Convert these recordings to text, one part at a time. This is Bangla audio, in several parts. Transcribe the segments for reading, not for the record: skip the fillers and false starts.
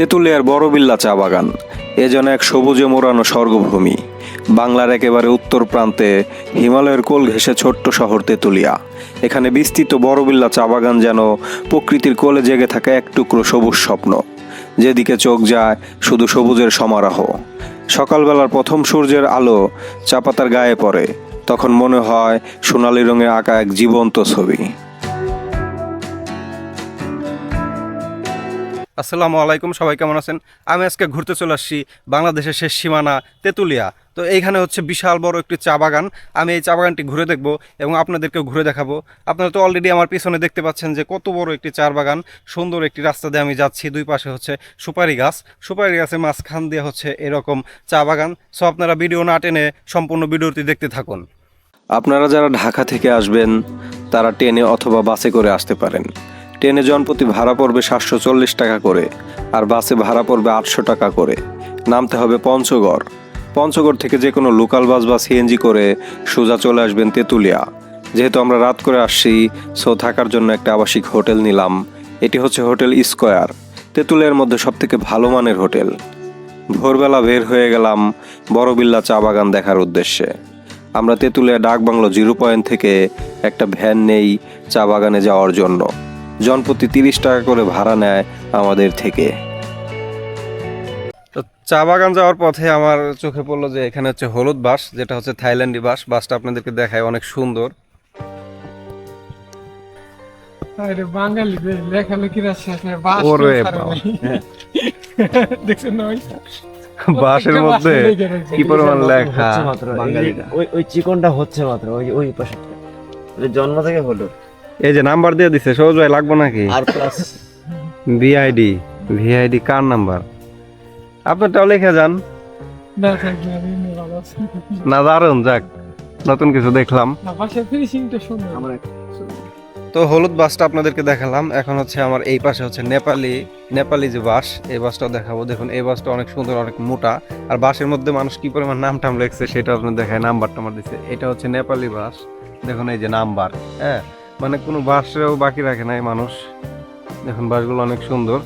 তেঁতুলিয়ার বড়বিল্লা চা বাগান এ যেন এক সবুজে মোড়ানো স্বর্গভূমি। বাংলার একেবারে উত্তর প্রান্তে হিমালয়ের কোল ঘেঁষে ছোট্ট শহর তেঁতুলিয়া। এখানে বিস্তৃত বড়বিল্লা চা বাগান যেন প্রকৃতির কোলে জেগে থাকা এক টুকরো সবুজ স্বপ্ন। যেদিকে চোখ যায় শুধু সবুজের সমারোহ। সকালবেলার প্রথম সূর্যের আলো চা পাতার গায়ে পড়ে, তখন মনে হয় সোনালি রঙে আঁকা এক জীবন্ত ছবি। আসসালামু আলাইকুম, সবাই কেমন আছেন? আমি আজকে ঘুরতে চলে আসছি বাংলাদেশের শেষ সীমানা তেঁতুলিয়া। তো এইখানে হচ্ছে বিশাল বড় একটি চা বাগান। আমি এই চা বাগানটি ঘুরে দেখব এবং আপনাদেরকেও ঘুরে দেখাবো। আপনারা তো অলরেডি আমার পিছনে দেখতে পাচ্ছেন যে কত বড় একটি চা বাগান। সুন্দর একটি রাস্তা দিয়ে আমি যাচ্ছি, দুই পাশে হচ্ছে সুপারি গাছের মাঝখান দিয়ে হচ্ছে এরকম চা বাগান। সো আপনারা ভিডিও না টেনে সম্পূর্ণ ভিডিওটি দেখতে থাকুন। আপনারা যারা ঢাকা থেকে আসবেন তারা ট্রেনে অথবা বাসে করে আসতে পারেন। ট্রেনে জনপ্রতি ভাড়া পড়বে 740 টাকা করে, আর বাসে ভাড়া পড়বে 800 টাকা করে। নামতে হবে পঞ্চগড় থেকে যে কোনো লোকাল বাস বা সিএনজি করে সোজা চলে আসবেন তেঁতুলিয়া। যেহেতু আমরা রাত করে আসছি, সো থাকার জন্য একটা আবাসিক হোটেল নিলাম। এটি হচ্ছে হোটেল স্কয়ার, তেঁতুলিয়ার মধ্যে সবথেকে ভালো মানের হোটেল। ভোরবেলা বের হয়ে গেলাম বড়বিল্লা চা বাগান দেখার উদ্দেশ্যে। আমরা তেঁতুলিয়া ডাকবাংলো 0 পয়েন্ট থেকে একটা ভ্যান নেই চা বাগানে যাওয়ার জন্য। জনপ্রতি 30 টাকা করে ভাড়া নেয় আমাদের থেকে। তো চা বাগান যাওয়ার পথে আমার চোখে পড়লো যে এখানে হচ্ছে হলুদ বাস, যেটা হচ্ছে থাইল্যান্ডি বাসটা আপনাদেরকে দেখায়, অনেক সুন্দর। আরে বাঙালিদের লেখালেখির আছে বাস ওরে ছাড়া বাবা। নাই। দেখছেন না ওই বাসের মধ্যে কি পরিমাণ লেখা। ওই চিকনটা হচ্ছে মাত্র ওই পাশে জন্ম থেকে হলো। এই যে নাম্বার দিয়ে দিছে, সহজ ভাই লাগবে নাকি? আর প্লাস ভিআইডি কার নাম্বার? আপনারটাও লিখে যান না থাকবে আমি ভালো আছি না। দারুন, যাক নতুন কিছু দেখলাম। না বাসার ফিনিশিংটা সুন্দর। আমার তো হলুদ বাসটা আপনাদেরকে দেখালাম। এখন হচ্ছে আমার এই পাশে হচ্ছে নেপালি যে বাস, এই বাসটাও দেখাবো। দেখুন এই বাসটা অনেক সুন্দর, অনেক মোটা। আর বাসের মধ্যে মানুষ কি পরিমাণ নাম টাম লেখছে সেটা আপনার দেখায়, নাম্বার টাম্বার দিচ্ছে। এটা হচ্ছে নেপালি বাস, দেখুন এই যে নাম্বার। হ্যাঁ, মানে কোনো বাসেও বাকি রাখে নাই মানুষ। দেখুন বাসগুলো অনেক সুন্দর।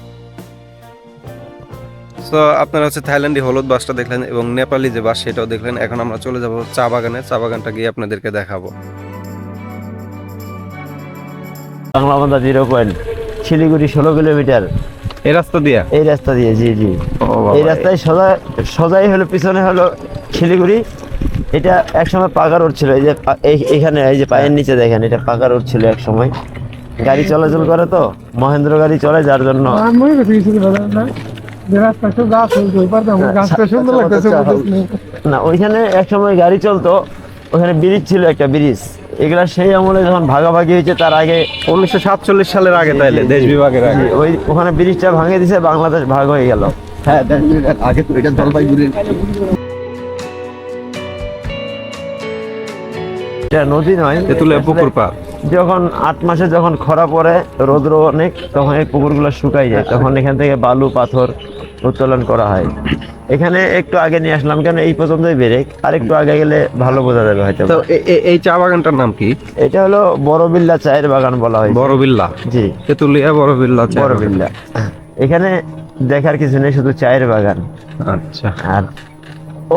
তো আপনারা হচ্ছে থাইল্যান্ডি হলুদ বাসটা দেখলেন এবং নেপালি যে বাস সেটাও দেখলেন। এখন আমরা চলে যাব চা বাগানে। চা বাগানটা গিয়ে আপনাদেরকে দেখাবো। বাংলাবান্ধা 0 পয়েন্ট, শিলিগুড়ি 16 কিলোমিটার এই রাস্তা দিয়া। এই রাস্তা দিয়ে। জি জি, ও বাবা, এই রাস্তায় সোজাই হলো, পিছনে হলো শিলিগুড়ি। এটা একসময় পাকা রোড ছিল। এই যে এখানে এই যে পায়ের নিচে দেখেন, এটা পাকা রোড ছিল এক সময়। গাড়ি চলাচল করে তো, মহেন্দ্র গাড়ি চলে, যার জন্য আমি মনে করছি কিছু ভালো না যে রাস্তা সব গাছ হয়েছে ওই পারতাম গাছটা সুন্দর লাগতেছে না, ওইখানে এক সময় গাড়ি চলতো। ওখানে ব্রিজ ছিল, একটা ব্রিজ। এগুলা সেই আমলে যখন ভাগাভাগি হয়েছে তার আগে 1947 সালের আগে, তাইলে দেশ বিভাগের আগে। ওই ওখানে ব্রিজটা ভাঙে দিছে, বাংলাদেশ ভাগ হয়ে গেল। হ্যাঁ, আগে তো এটা জলপাইগুড়ির এটা নদী নয়, তেঁতুলিয়া পুকুর পাড়। যখন 8 মাসে যখন খরা পড়ে, রৌদ্র অনেক, তখন এই পুকুরগুলো শুকাই যায়। তখন এখান থেকে বালু পাথর উত্তোলন করা হয়। এখানে একটু আগে নিয়ে আসলাম, কেন এই পর্যন্তই ব্রেক। আর একটু আগে গেলে ভালো বোঝা যাবে হয়তো। তো এই চা বাগানটার নাম কি? এটা হলো বড়বিল্লা চায়ের বাগান বলা হয়। বড়বিল্লা। জি, তেঁতুলিয়া বড়বিল্লা চা বাগান। বড়বিল্লা। এখানে দেখার কিছু নেই, শুধু চায়ের বাগান। আচ্ছা, আর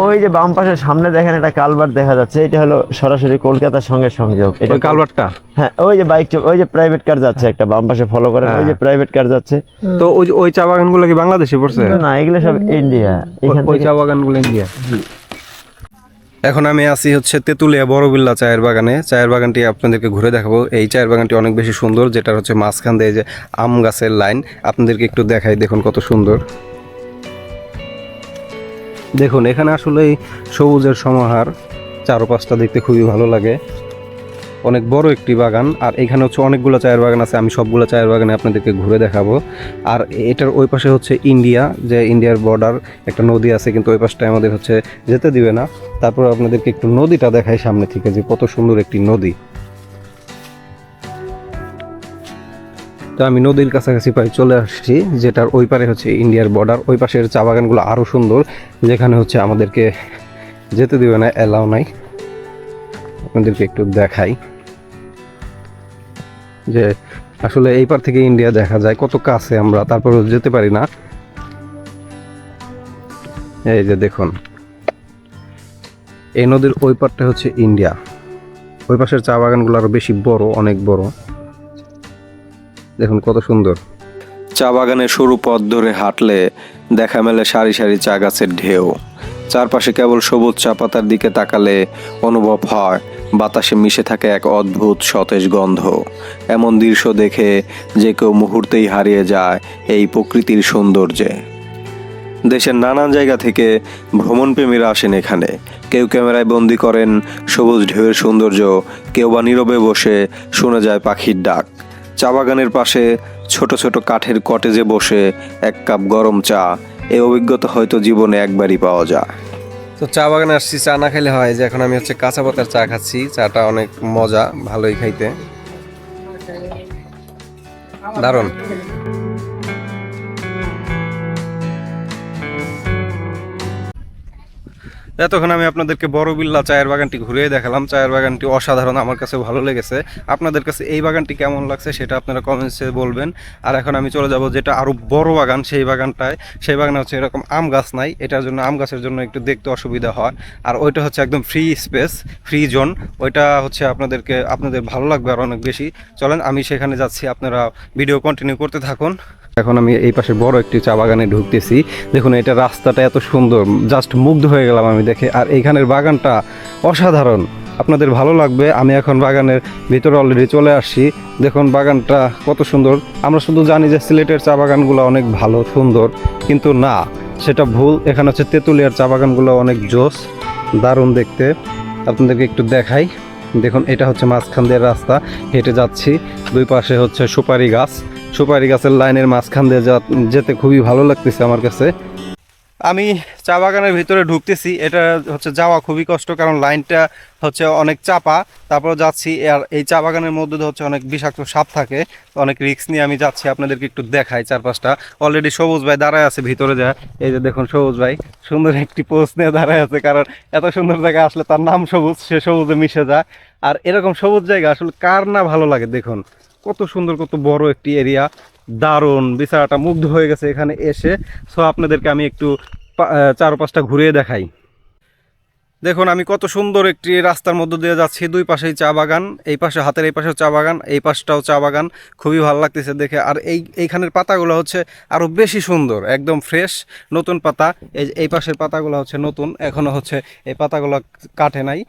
ওই যে বাম পাশের সামনে দেখেন একটা কালভার্ট দেখা যাচ্ছে, এটা হলো সরাসরি কলকাতার সঙ্গে সংযোগ। এটা ওই কালভার্টটা। হ্যাঁ, ওই যে বাইক, ওই যে প্রাইভেট কার যাচ্ছে একটা, বাম পাশে ফলো করেন, ওই যে প্রাইভেট কার যাচ্ছে। তো ওই চা বাগানগুলো কি বাংলাদেশে পড়ছে? না, এগুলো সব ইন্ডিয়া। এখান ওই থেকে চা বাগানগুলো ইন্ডিয়া। এখন আমি আছি হচ্ছে তেঁতুলিয়া বড়বিল্লা চায়ের বাগানে। চায়ের বাগানটি আপনাদেরকে ঘুরে দেখাবো। এই চায়ের বাগানটি অনেক বেশি সুন্দর, যেটা হচ্ছে মাঝখান দিয়ে যে আম গাছের লাইন। আপনাদেরকে একটু দেখাই, দেখুন কত সুন্দর। দেখুন এখানে আসলে সবুজের সমাহার, চারপাশটা দেখতে খুবই ভালো লাগে। অনেক বড় একটি বাগান। আর এখানে হচ্ছে অনেকগুলো চায়ের বাগান আছে, আমি সবগুলো চায়ের বাগানে আপনাদেরকে ঘুরে দেখাবো। আর এটার ওই পাশে হচ্ছে ইন্ডিয়া, যে ইন্ডিয়ার বর্ডার একটা নদী আছে, কিন্তু ওই পাশটায় আমাদের হচ্ছে যেতে দিবে না। তারপর আপনাদেরকে একটু নদীটা দেখাই সামনে থেকে, যে কত সুন্দর একটি নদী। তো আমি নদীর কাছাকাছি প্রায় চলে আসছি, যেটার ওই পারে হচ্ছে ইন্ডিয়ার বর্ডার। ওই পাশের চা বাগানগুলো আরও সুন্দর, যেখানে হচ্ছে আমাদেরকে যেতে দিবে না, অ্যালাউ নাই। আপনাদেরকে একটু দেখাই যে আসলে এই পার থেকে ইন্ডিয়া দেখা যায় কত কাছে, আমরা তারপরে যেতে পারি না। এই যে দেখুন, এই নদীর ওই পারটা হচ্ছে ইন্ডিয়া, ওই পাশের চা বাগানগুলো আরো বেশি বড়, অনেক বড়। দেখুন কত সুন্দর। চা বাগানের সরু পথ ধরে হাঁটলে দেখা মেলে সারি সারি চা গাছের ঢেউ। চারপাশে কেবল সবুজ চা পাতার দিকে তাকালে অনুভব হয় বাতাসে মিশে থাকে এক অদ্ভুত সতেজ গন্ধ। এমন দৃশ্য দেখে যে কেউ মুহূর্তেই হারিয়ে যায় এই প্রকৃতির সৌন্দর্যে। দেশের নানান জায়গা থেকে ভ্রমণপ্রেমীরা আসেন এখানে। কেউ ক্যামেরায় বন্দি করেন সবুজ ঢেউয়ের সৌন্দর্য, কেউ বা নীরবে বসে শুনে যায় পাখির ডাক। চা বাগানের পাশে ছোট ছোট কাঠের কটেজে বসে এক কাপ গরম চা, এই অভিজ্ঞতা হয়তো জীবনে একবারই পাওয়া যায়। তো চা বাগানে আসছি, চা না খেলে হয় যে এখন আমি হচ্ছে কাঁচা পাতার চা খাচ্ছি। চাটা অনেক মজা, ভালোই খাইতে, দারুণ। এতক্ষণ আমি আপনাদেরকে বড়বিল্লা চায়ের বাগানটি ঘুরিয়ে দেখালাম। চায়ের বাগানটি অসাধারণ, আমার কাছে ভালো লেগেছে। আপনাদের কাছে এই বাগানটি কেমন লাগছে সেটা আপনারা কমেন্টসে বলবেন। আর এখন আমি চলে যাব যেটা আরও বড় বাগান, সেই বাগানটায়। সেই বাগানে হচ্ছে এরকম আম গাছ নাই, এটার জন্য আম গাছের জন্য একটু দেখতে অসুবিধা হয়। আর ওইটা হচ্ছে একদম ফ্রি স্পেস, ফ্রি জোন। ওইটা হচ্ছে আপনাদের ভালো লাগবে আর অনেক বেশি। চলেন আমি সেখানে যাচ্ছি, আপনারা ভিডিও কন্টিনিউ করতে থাকুন। এখন আমি এই পাশে বড় একটি চা বাগানে ঢুকতেছি। দেখুন এটা রাস্তাটা এত সুন্দর, জাস্ট মুগ্ধ হয়ে গেলাম আমি দেখে। আর এইখানের বাগানটা অসাধারণ, আপনাদের ভালো লাগবে। আমি এখন বাগানের ভিতরে অলরেডি চলে আসছি। দেখুন বাগানটা কত সুন্দর। আমরা শুধু জানি যে সিলেটের চা বাগানগুলো অনেক ভালো সুন্দর, কিন্তু না, সেটা ভুল। এখানে হচ্ছে তেঁতুলিয়ার চা বাগানগুলো অনেক জোস, দারুণ দেখতে। আপনাদেরকে একটু দেখাই। দেখুন এটা হচ্ছে মাঝখান দিয়ে রাস্তা, হেঁটে যাচ্ছি। দুই পাশে হচ্ছে সুপারি গাছ, সুপারি গাছের লাইনের মাঝখান দিয়ে যেতে খুবই ভালো লাগতেছে আমার কাছে। আমি চা বাগানের ভিতরে ঢুকতেছি, এটা হচ্ছে যাওয়া খুবই কষ্ট, কারণ লাইনটা হচ্ছে অনেক চাপা। তারপর যাচ্ছি, আর এই চা বাগানের মধ্যে হচ্ছে অনেক বিষাক্ত সাপ থাকে, অনেক রিস্ক নিয়ে আমি যাচ্ছি। আপনাদেরকে একটু দেখাই চারপাশটা। অলরেডি সবুজ ভাই দাঁড়ায় আছে ভিতরে যা, এই যে দেখুন সবুজ ভাই সুন্দর একটি পোজ নিয়ে দাঁড়ায় আছে, কারণ এত সুন্দর জায়গা আসলে তার নাম সবুজ, সে সবুজে মিশে যায়। আর এরকম সবুজ জায়গা আসলে কার না ভালো লাগে। দেখুন কত সুন্দর, কত বড় একটি এরিয়া, দারুণ। বিচারাটা মুগ্ধ হয়ে গেছে এখানে এসে। সো আপনাদেরকে আমি একটু চারপাশটা ঘুরিয়ে দেখাই। দেখুন আমি কত সুন্দর একটি রাস্তার মধ্য দিয়ে যাচ্ছি, দুই পাশেই চা বাগান, এই পাশে হাতের এই পাশেও চা বাগান, এই পাশটাও চা বাগান। খুবই ভালো লাগতেছে দেখে। আর এইখানের পাতাগুলো হচ্ছে আরও বেশি সুন্দর, একদম ফ্রেশ নতুন পাতা। এই পাশের পাতাগুলো হচ্ছে নতুন, এখনও হচ্ছে এই পাতাগুলো কাটে নাই।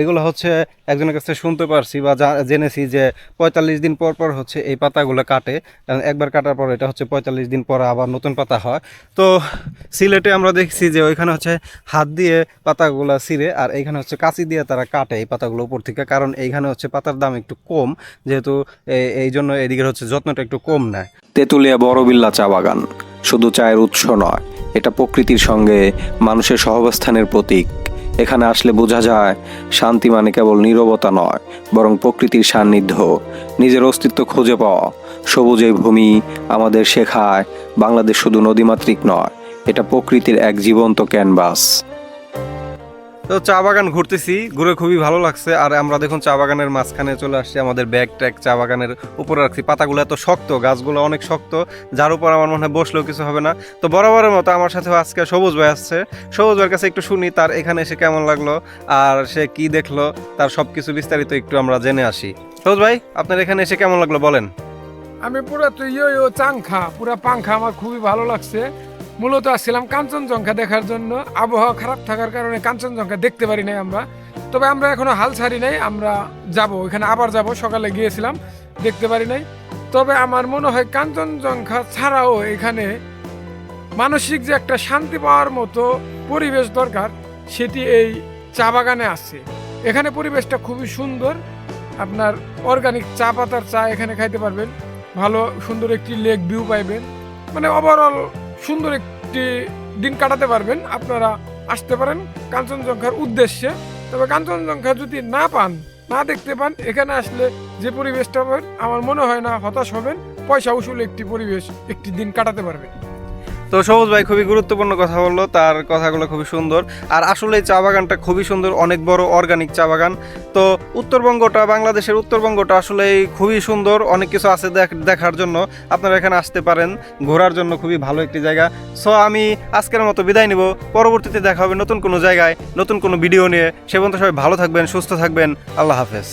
এগুলো হচ্ছে একজনের কাছে শুনতে পারছি বা জেনেছি যে 45 দিন পর পর হচ্ছে এই পাতাগুলো কাটে। একবার কাটার পর এটা হচ্ছে 45 দিন পরে আবার নতুন পাতা হয়। তো সিলেটে আমরা দেখছি যে ওইখানে হচ্ছে হাত দিয়ে পাতাগুলো ছিঁড়ে, আর এইখানে হচ্ছে কাঁচি দিয়ে তারা কাটে এই পাতাগুলো উপর থেকে, কারণ এইখানে হচ্ছে পাতার দাম একটু কম, যেহেতু এই জন্য এদিকে হচ্ছে যত্নটা একটু কম নেয়। তেঁতুলিয়া বড়বিল্লা চা বাগান শুধু চায়ের উৎস নয়, এটা প্রকৃতির সঙ্গে মানুষের সহাবস্থানের প্রতীক। এখানে আসলে বোঝা যায় শান্তি মানে কেবল নীরবতা নয়, বরং প্রকৃতির সান্নিধ্য, নিজের অস্তিত্ব খুঁজে পাওয়া। সবুজ এই ভূমি আমাদের শেখায় বাংলাদেশ শুধু নদীমাতৃক নয়, এটা প্রকৃতির এক জীবন্ত ক্যানভাস। তো চা বাগান ঘুরতেছি, ঘুরে খুবই ভালো লাগছে। আর আমরা দেখুন চা বাগানের মাঝখানে চলে আসছি, আমাদের ব্যাগ ট্যাগ চা বাগানের উপরে রাখছি। পাতাগুলো এত শক্ত, গাছগুলো অনেক শক্ত, যার উপর আমার মনে হয় বসলেও কিছু হবে না। তো বরাবরের মতো আমার সাথে আজকে সবুজ ভাই আসছে। সবুজ ভাইয়ের কাছে একটু শুনি তার এখানে এসে কেমন লাগলো, আর সে কি দেখলো, তার সব কিছু বিস্তারিত একটু আমরা জেনে আসি। সবুজ ভাই আপনার এখানে এসে কেমন লাগলো বলেন। আমি পুরা তো চাংখা, পুরা পাংখা, আমার খুবই ভালো লাগছে। মূলত আসছিলাম কাঞ্চনজঙ্ঘা দেখার জন্য, আবহাওয়া খারাপ থাকার কারণে কাঞ্চনজঙ্ঘা দেখতে পারি নাই আমরা। তবে আমরা এখনো হাল ছাড়ি নাই, আমরা যাব ওইখানে, আবার যাব। সকালে গিয়েছিলাম, দেখতে পারি নাই। তবে আমার মনে হয় কাঞ্চনজঙ্ঘা ছাড়াও এখানে মানসিক যে একটা শান্তি পাওয়ার মতো পরিবেশ দরকার, সেটি এই চা বাগানে আছে। এখানে পরিবেশটা খুবই সুন্দর, আপনার অর্গানিক চা পাতার চা এখানে খাইতে পারবেন, ভালো সুন্দর একটি লেক ভিউ পাইবেন, মানে ওভারঅল সুন্দর একটি দিন কাটাতে পারবেন। আপনারা আসতে পারেন কাঞ্চনজঙ্ঘার উদ্দেশ্যে। তবে কাঞ্চনজঙ্ঘা যদি না দেখতে পান, এখানে আসলে যে পরিবেশটা পাবেন আমার মনে হয় না হতাশ হবেন, পয়সা উসুল একটি পরিবেশ, একটি দিন কাটাতে পারবেন। তো সবুজ ভাই খুবই গুরুত্বপূর্ণ কথা বললো, তার কথাগুলো খুবই সুন্দর। আর আসলে এই চা বাগানটা খুবই সুন্দর, অনেক বড় অর্গানিক চা বাগান। তো উত্তরবঙ্গটা, বাংলাদেশের উত্তরবঙ্গটা আসলে খুবই সুন্দর, অনেক কিছু আছে দেখার জন্য। আপনারা এখানে আসতে পারেন, ঘোরার জন্য খুবই ভালো একটি জায়গা। সো আমি আজকের মতো বিদায় নিব, পরবর্তীতে দেখা হবে নতুন কোনো জায়গায় নতুন কোনো ভিডিও নিয়ে। সে পর্যন্ত সবাই ভালো থাকবেন, সুস্থ থাকবেন, আল্লাহ হাফেজ।